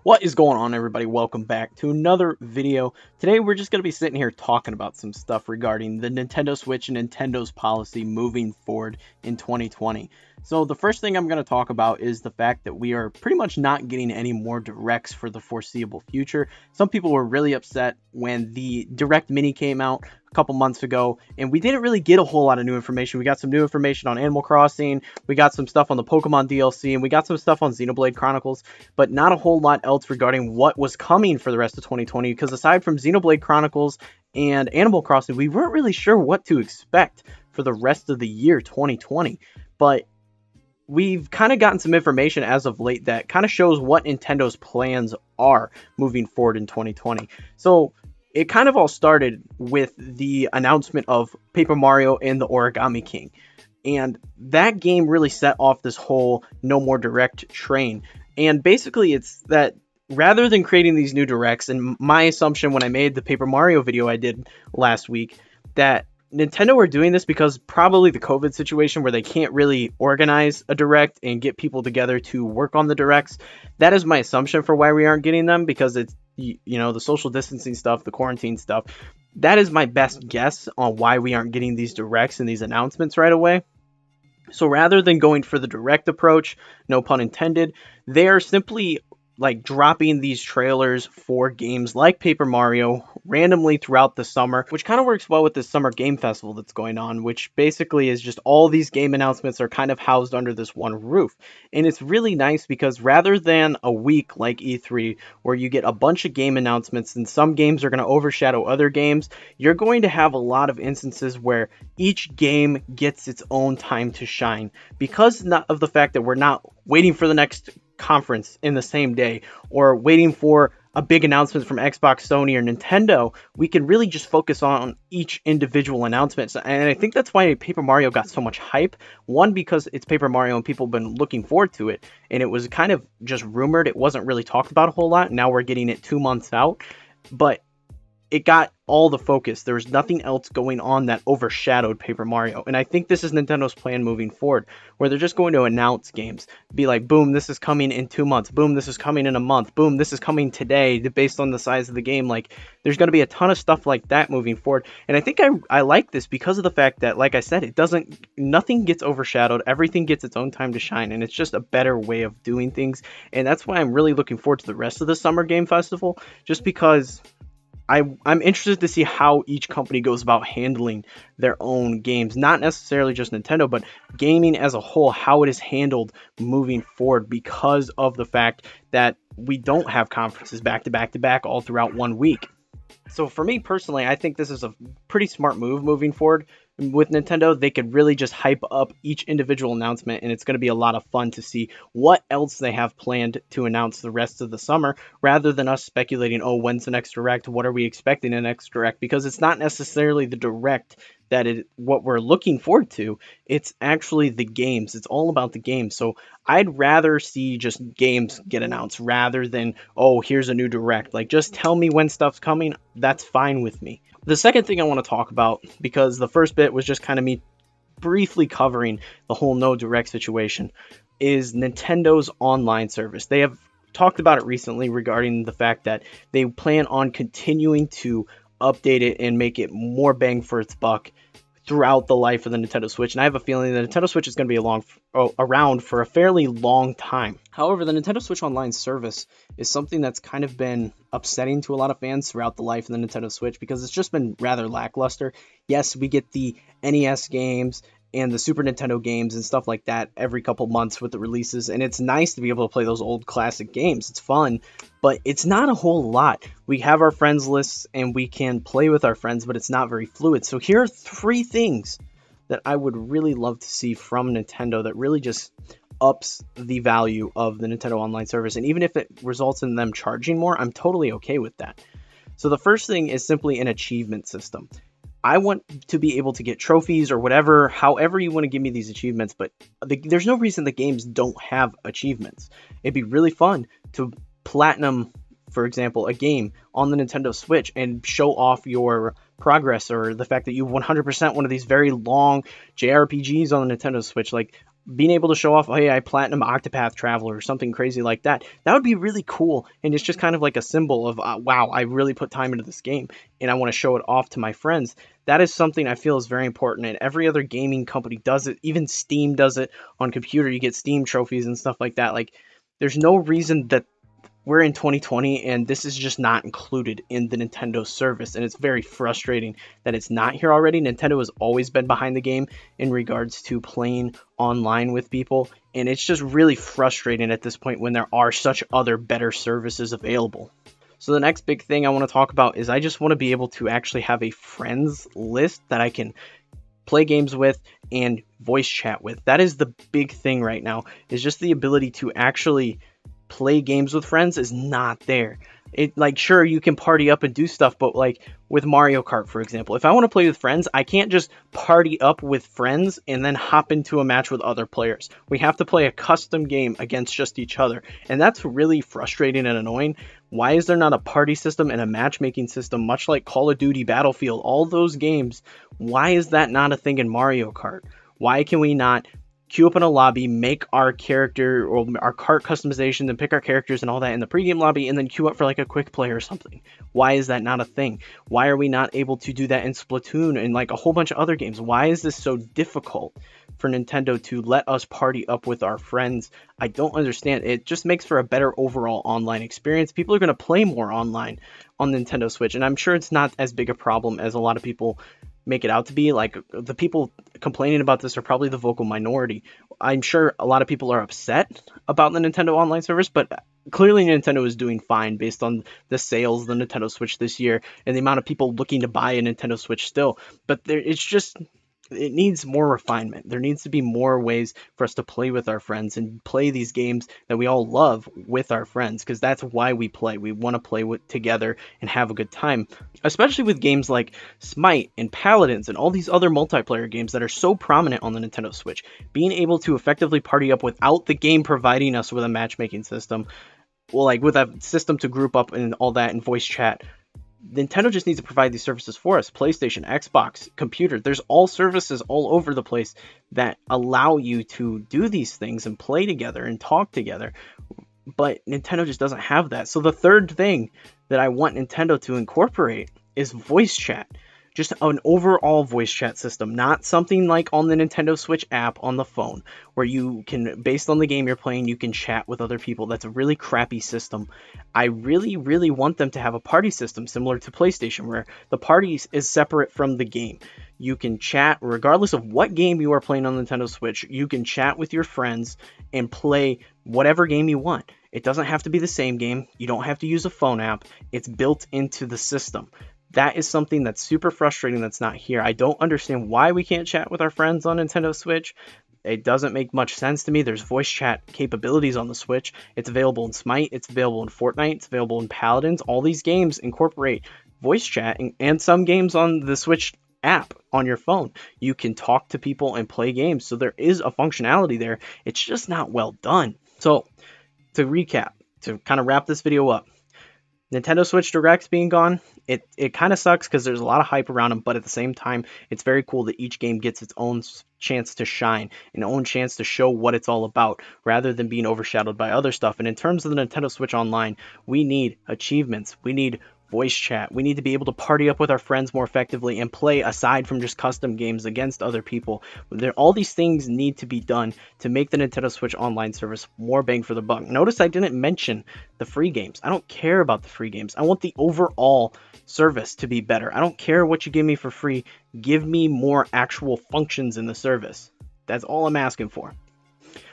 What is going on, everybody? Welcome back to another video. Today we're just going to be sitting here talking about some stuff regarding the Nintendo Switch and Nintendo's policy moving forward in 2020. So the first thing I'm going to talk about is the fact that we are pretty much not getting any more directs for the foreseeable future. Some people were really upset when the Direct Mini came out a couple months ago, and we didn't really get a whole lot of new information. We got some new information on Animal Crossing, we got some stuff on the Pokemon DLC, and we got some stuff on Xenoblade Chronicles, but not a whole lot else regarding what was coming for the rest of 2020, because aside from Xenoblade Chronicles and Animal Crossing, we weren't really sure what to expect for the rest of the year 2020. But we've kind of gotten some information as of late that kind of shows what Nintendo's plans are moving forward in 2020. So it kind of all started with the announcement of Paper Mario and the Origami King. And that game really set off this whole no more direct train. And basically it's that rather than creating these new directs, and my assumption when I made the Paper Mario video I did last week, that Nintendo are doing this because probably the COVID situation where they can't really organize a direct and get people together to work on the directs. That is my assumption for why we aren't getting them, because it's, the social distancing stuff, the quarantine stuff. That is my best guess on why we aren't getting these directs and these announcements right away. So rather than going for the direct approach, no pun intended, they are simply like dropping these trailers for games like Paper Mario randomly throughout the summer, which kind of works well with this summer game festival that's going on, which basically is just all these game announcements are kind of housed under this one roof. And it's really nice because rather than a week like E3 where you get a bunch of game announcements and some games are going to overshadow other games, you're going to have a lot of instances where each game gets its own time to shine because of the fact that we're not waiting for the next conference in the same day or waiting for a big announcement from Xbox, Sony, or Nintendo. We can really just focus on each individual announcement. And I think that's why Paper Mario got so much hype. One, because it's Paper Mario and people have been looking forward to it, and it was kind of just rumored. It wasn't really talked about a whole lot. Now we're getting it 2 months out, but it got all the focus. There was nothing else going on that overshadowed Paper Mario. And I think this is Nintendo's plan moving forward, where they're just going to announce games. Be like, boom, this is coming in 2 months. Boom, this is coming in a month. Boom, this is coming today based on the size of the game. Like, there's going to be a ton of stuff like that moving forward. And I think I like this because of the fact that, like I said, nothing gets overshadowed. Everything gets its own time to shine. And it's just a better way of doing things. And that's why I'm really looking forward to the rest of the Summer Game Festival, just because I'm interested to see how each company goes about handling their own games. Not necessarily just Nintendo, but gaming as a whole, how it is handled moving forward because of the fact that we don't have conferences back to back to back all throughout 1 week. So for me personally, I think this is a pretty smart move moving forward. With Nintendo, they could really just hype up each individual announcement, and it's going to be a lot of fun to see what else they have planned to announce the rest of the summer, rather than us speculating, oh, when's the next Direct? What are we expecting in the next Direct? Because it's not necessarily the Direct what we're looking forward to. It's actually the games. It's all about the games. So I'd rather see just games get announced rather than, oh, here's a new Direct. Like, just tell me when stuff's coming. That's fine with me. The second thing I want to talk about, because the first bit was just kind of me briefly covering the whole no direct situation, is Nintendo's online service. They have talked about it recently regarding the fact that they plan on continuing to update it and make it more bang for its buck throughout the life of the Nintendo Switch. And I have a feeling the Nintendo Switch is going to be around for a fairly long time. However, the Nintendo Switch Online service is something that's kind of been upsetting to a lot of fans throughout the life of the Nintendo Switch because it's just been rather lackluster. Yes, we get the NES games and the Super Nintendo games and stuff like that every couple months with the releases, and it's nice to be able to play those old classic games. It's fun, but it's not a whole lot. We have our friends lists and we can play with our friends, but it's not very fluid. So here are 3 things that I would really love to see from Nintendo that really just ups the value of the Nintendo Online service, and even if it results in them charging more, I'm totally okay with that. So the first thing is simply an achievement system. I want to be able to get trophies or whatever, however you want to give me these achievements, but there's no reason the games don't have achievements. It'd be really fun to platinum, for example, a game on the Nintendo Switch and show off your progress or the fact that you 100% one of these very long JRPGs on the Nintendo Switch. Like, being able to show off, hey, I platinum Octopath Traveler or something crazy like that, that would be really cool. And it's just kind of like a symbol of, wow, I really put time into this game and I want to show it off to my friends. That is something I feel is very important, and every other gaming company does it. Even Steam does it on computer. You get Steam trophies and stuff like that. Like, there's no reason that we're in 2020 and this is just not included in the Nintendo service, and it's very frustrating that it's not here already. Nintendo has always been behind the game in regards to playing online with people, and it's just really frustrating at this point when there are such other better services available. So the next big thing I want to talk about is I just want to be able to actually have a friends list that I can play games with and voice chat with. That is the big thing right now, is just the ability to actually play games with friends is not there. It, like, sure, you can party up and do stuff, but like with Mario Kart, for example, if I want to play with friends, I can't just party up with friends and then hop into a match with other players. We have to play a custom game against just each other, and that's really frustrating and annoying. Why is there not a party system and a matchmaking system, much like Call of Duty, Battlefield, all those games? Why is that not a thing in Mario Kart? Why can we not queue up in a lobby, make our character or our cart customization, and pick our characters and all that in the pregame lobby, and then queue up for like a quick play or something? Why is that not a thing? Why are we not able to do that in Splatoon and like a whole bunch of other games? Why is this so difficult for Nintendo to let us party up with our friends? I don't understand. It just makes for a better overall online experience. People are going to play more online on Nintendo Switch, and I'm sure it's not as big a problem as a lot of people make it out to be. Like, the people complaining about this are probably the vocal minority. I'm sure a lot of people are upset about the Nintendo Online service, but clearly Nintendo is doing fine based on the sales of the Nintendo Switch this year and the amount of people looking to buy a Nintendo Switch still. But it's just, it needs more refinement. There needs to be more ways for us to play with our friends and play these games that we all love with our friends, because that's why we play. We want to play together and have a good time, especially with games like Smite and Paladins and all these other multiplayer games that are so prominent on the Nintendo Switch. Being able to effectively party up without the game providing us with a matchmaking system, well, like with a system to group up and all that and voice chat, Nintendo just needs to provide these services for us. PlayStation, Xbox, computer, there's all services all over the place that allow you to do these things and play together and talk together. But Nintendo just doesn't have that. So the third thing that I want Nintendo to incorporate is voice chat. Just an overall voice chat system, not something like on the Nintendo Switch app on the phone, where you can, based on the game you're playing, you can chat with other people. That's a really crappy system. I really, really want them to have a party system similar to PlayStation, where the party is separate from the game. You can chat regardless of what game you are playing on the Nintendo Switch. You can chat with your friends and play whatever game you want. It doesn't have to be the same game. You don't have to use a phone app. It's built into the system. That is something that's super frustrating that's not here. I don't understand why we can't chat with our friends on Nintendo Switch. It doesn't make much sense to me. There's voice chat capabilities on the Switch. It's available in Smite. It's available in Fortnite. It's available in Paladins. All these games incorporate voice chat, and some games on the Switch app on your phone, you can talk to people and play games. So there is a functionality there. It's just not well done. So to recap, to kind of wrap this video up, Nintendo Switch Directs being gone, it kind of sucks because there's a lot of hype around them, but at the same time, it's very cool that each game gets its own chance to shine, an own chance to show what it's all about, rather than being overshadowed by other stuff. And in terms of the Nintendo Switch Online, we need achievements, we need voice chat, we need to be able to party up with our friends more effectively and play aside from just custom games against other people. All these things need to be done to make the Nintendo Switch Online service more bang for the buck. Notice I didn't mention the free games. I don't care about the free games. I want the overall service to be better. I don't care what you give me for free. Give me more actual functions in the service. That's all I'm asking for.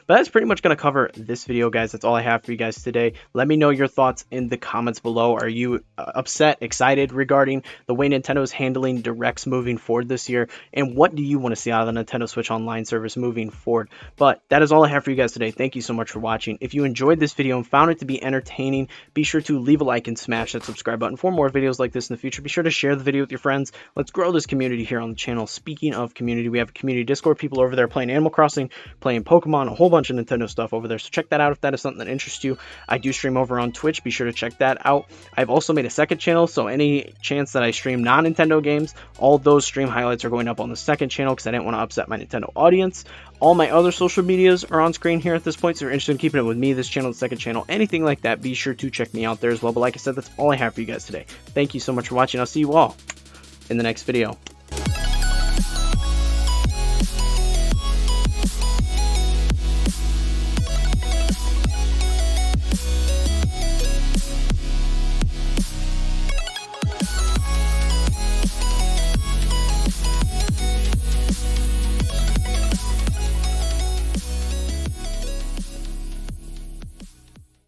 But that's pretty much going to cover this video, guys. That's all I have for you guys today. Let me know your thoughts in the comments below. Are you upset, excited regarding the way Nintendo is handling directs moving forward this year? And what do you want to see out of the Nintendo Switch Online service moving forward? But that is all I have for you guys today. Thank you so much for watching. If you enjoyed this video and found it to be entertaining, be sure to leave a like and smash that subscribe button for more videos like this in the future. Be sure to share the video with your friends. Let's grow this community here on the channel. Speaking of community, we have a community Discord, people over there playing Animal Crossing, playing Pokemon, a whole bunch bunch of Nintendo stuff over there, so check that out if that is something that interests you. I do stream over on Twitch. Be sure to check that out. I've also made a second channel, so any chance that I stream non-Nintendo games, all those stream highlights are going up on the second channel because I didn't want to upset my Nintendo audience. All my other social medias are on screen here at this point, so if you're interested in keeping it with me, this channel, the second channel, anything like that, be sure to check me out there as well. But like I said, that's all I have for you guys today. Thank you so much for watching. I'll see you all in the next video.